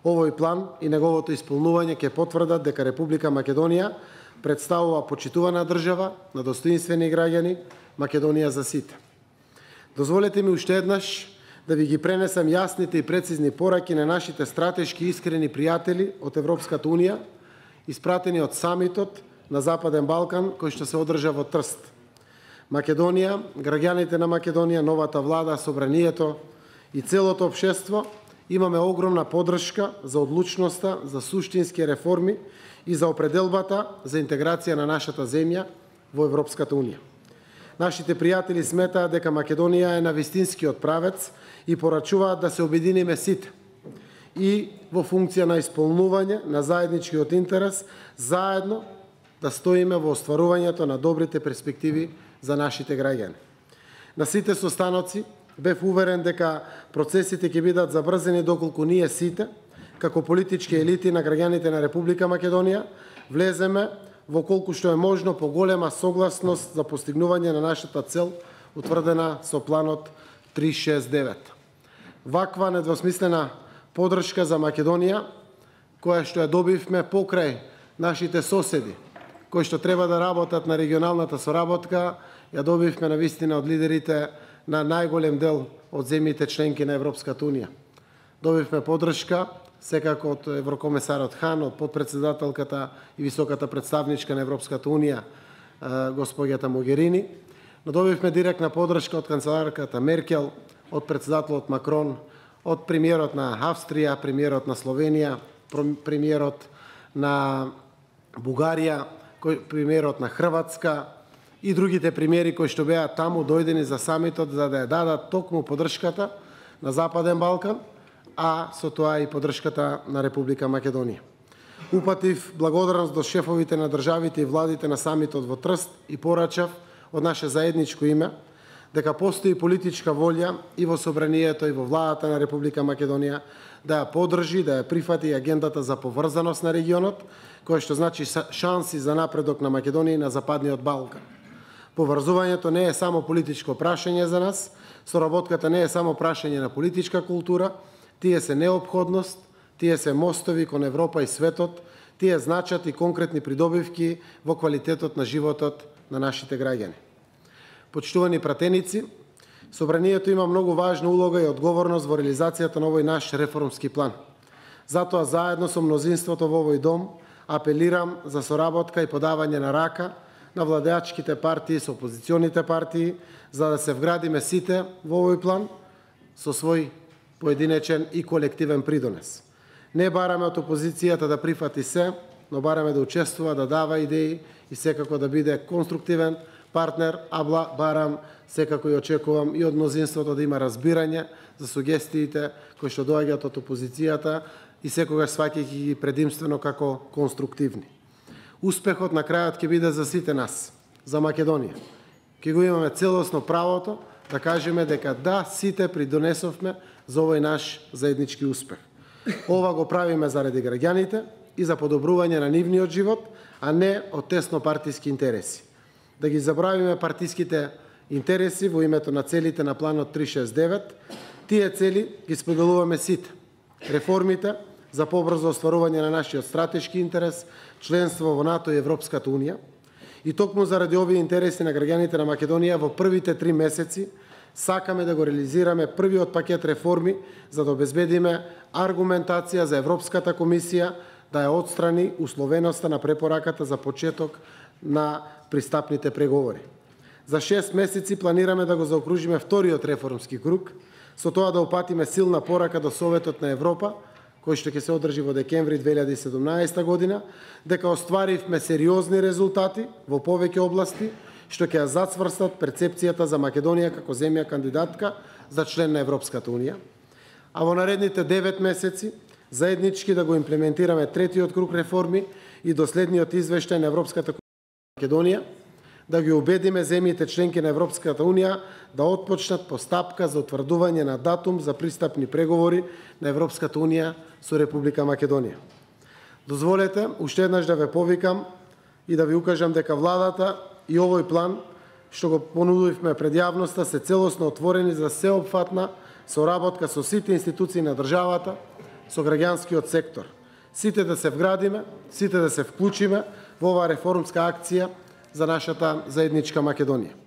Овој план и неговото исполнување ќе потврдат дека Република Македонија представува почитувана држава на достоинствени граѓани, Македонија за сите. Дозволете ми уште еднаш да ви ги пренесам јасните и прецизни пораки на нашите стратешки искрени пријатели од Европската Унија, испратени од самитот на Западен Балкан, кој што се одржа во Трст. Македонија, граѓаните на Македонија, новата влада, собранието и целото општество имаме огромна поддршка за одлучноста за суштински реформи и за определбата за интеграција на нашата земја во Европската Унија. Нашите пријатели сметаат дека Македонија е на вистинскиот правец и порачуваат да се обединиме сите и во функција на исполнување на заедничкиот интерес, заедно да стоиме во остварувањето на добрите перспективи за нашите граѓани. На сите состаноци бев уверен дека процесите ќе бидат забрзени доколку ние сите, како политички елити на граѓаните на Република Македонија, влеземе во колку што е можно поголема согласност за постигнување на нашата цел, утврдена со планот 369. Ваква недвосмислена поддршка за Македонија, која што ја добивме покрај нашите соседи, кои што треба да работат на регионалната соработка, ја добивме на вистина од лидерите на најголем дел од земјите членки на Европската Унија. Добивме поддршка секако од еврокомесарот Хан, од подпредседателката и високата представничка на Европската Унија, господјата Могерини, но добивме директна поддршка од канцеларката Меркел, од председателот Макрон, од премиерот на Австрија, премиерот на Словенија, премиерот на Бугарија, премиерот на Хрватска и другите премиери кои што беа таму дојдени за самитот за да ја дадат токму поддршката на Западен Балкан, а со тоа и поддршката на Република Македонија. Упатив благодарност до шефовите на државите и владите на самитот во Трст и порачав од наше заедничко име дека постои политичка волја и во собранието и во владата на Република Македонија да ја поддржи, да ја прифати агендата за поврзаност на регионот, која што значи шанси за напредок на Македонија и на Западниот Балкан. Поврзувањето не е само политичко прашање за нас, соработката не е само прашање на политичка култура, тие се неопходност, тие се мостови кон Европа и светот, тие значат и конкретни придобивки во квалитетот на животот на нашите граѓани. Почитувани пратеници, собранието има многу важна улога и одговорност во реализацијата на овој наш реформски план. Затоа заедно со мнозинството во овој дом апелирам за соработка и подавање на рака на владеачките партии со опозиционите партии, за да се вградиме сите во овој план со свој поединечен и колективен придонес. Не бараме од опозицијата да прифати се, но бараме да учествува, да дава идеи и секако да биде конструктивен партнер, а барам секако и очекувам и од мнозинството да има разбирање за сугестиите кои што доаѓаат од опозицијата и секогаш сваќајќи ги предимствено како конструктивни. Успехот на крајот ќе биде за сите нас, за Македонија. Ќе го имаме целосно правото да кажеме дека да, сите придонесовме за овој наш заеднички успех. Ова го правиме заради граѓаните и за подобрување на нивниот живот, а не од тесно партиски интереси. Да ги забравиме партиските интереси во името на целите на планот 369, тие цели ги споделуваме сите. Реформите за побрзо остварување на нашиот стратешки интерес, членство во НАТО и Европската Унија. И токму заради овие интереси на граѓаните на Македонија во првите 3 месеци сакаме да го реализираме првиот пакет реформи за да обезбедиме аргументација за Европската комисија да ја отстрани условеноста на препораката за почеток на пристапните преговори. За 6 месеци планираме да го заокружиме вториот реформски круг, со тоа да упатиме силна порака до Советот на Европа, кој што ќе се одржи во декември 2017 година, дека остваривме сериозни резултати во повеќе области, што ќе ја зацврстат перцепцијата за Македонија како земја кандидатка за член на Европската Унија, а во наредните 9 месеци заеднички да го имплементираме третиот круг реформи и доследниот извештај на Европската Македонија, да ги убедиме земјите членки на Европската Унија да отпочнат постапка за утврдување на датум за пристапни преговори на Европската Унија со Република Македонија. Дозволете уште еднаш да ве повикам и да ви укажам дека владата и овој план што го понудивме пред јавноста се целосно отворени за сеопфатна соработка со сите институции на државата, со граѓанскиот сектор. Сите да се вградиме, сите да се вклучиме во оваа реформска акција за нашата заедничка Македонија.